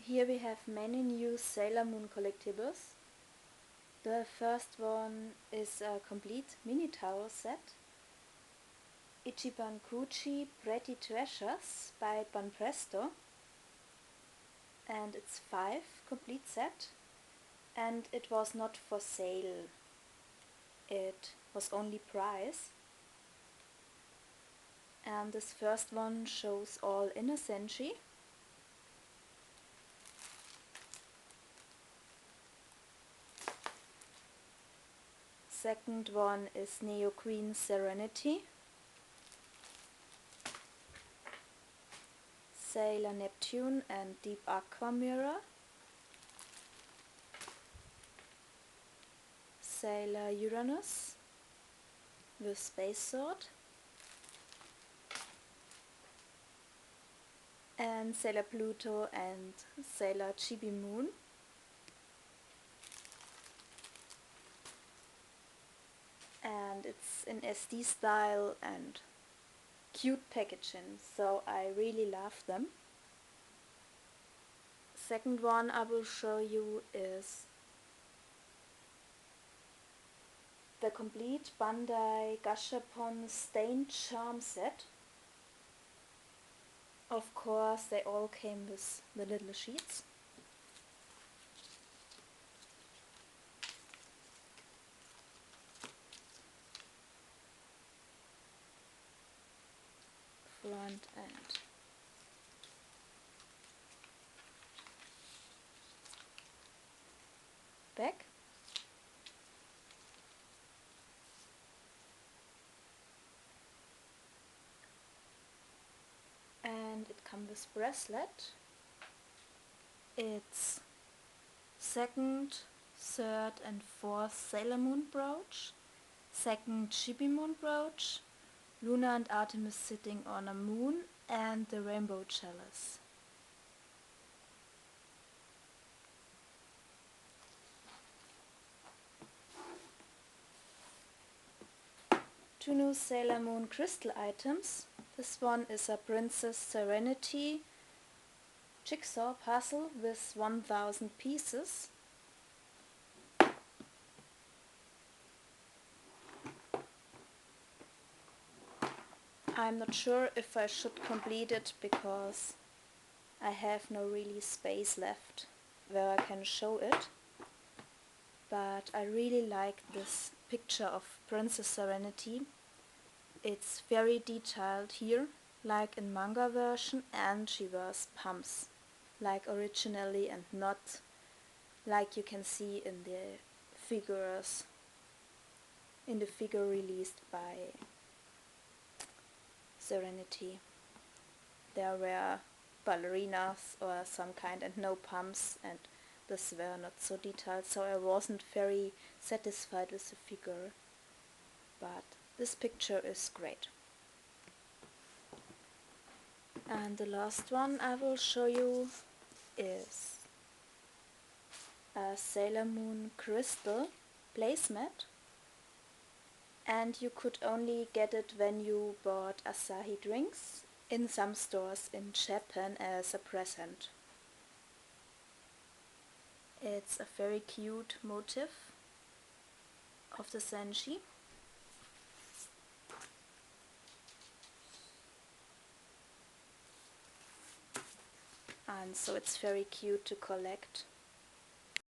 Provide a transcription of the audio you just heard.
Here we have many new Sailor Moon collectibles. The first one is a complete mini tower set. Ichiban Kuchi Pretty Treasures by Banpresto. And it's 5 complete set. And it was not for sale. It was only price. And this first one shows all inner senshi. Second one is Neo Queen Serenity. Sailor Neptune and Deep Aqua Mirror. Sailor Uranus with Space Sword. And Sailor Pluto and Sailor Chibi Moon. And it's in SD style and cute packaging, so I really love them. Second one I will show you is the complete Bandai Gashapon Stained Charm set. Of course they all came with the little sheets. Front and back. And it comes with bracelet. It's second, third and fourth Sailor Moon brooch, second Chibi Moon brooch, Luna and Artemis sitting on a moon, and the rainbow chalice. Two new Sailor Moon crystal items. This one is a Princess Serenity jigsaw puzzle with 1000 pieces. I'm not sure if I should complete it because I have no really space left where I can show it. But I really like this picture of Princess Serenity. It's very detailed here, like in manga version, and she wears pumps, like originally, and not like you can see in the figures, in the figure released by Serenity. There were ballerinas or some kind and no pumps, and this were not so detailed, so I wasn't very satisfied with the figure. But this picture is great. And the last one I will show you is a Sailor Moon crystal placemat. And you could only get it when you bought Asahi drinks in some stores in Japan as a present. It's a very cute motif of the senshi. And so it's very cute to collect.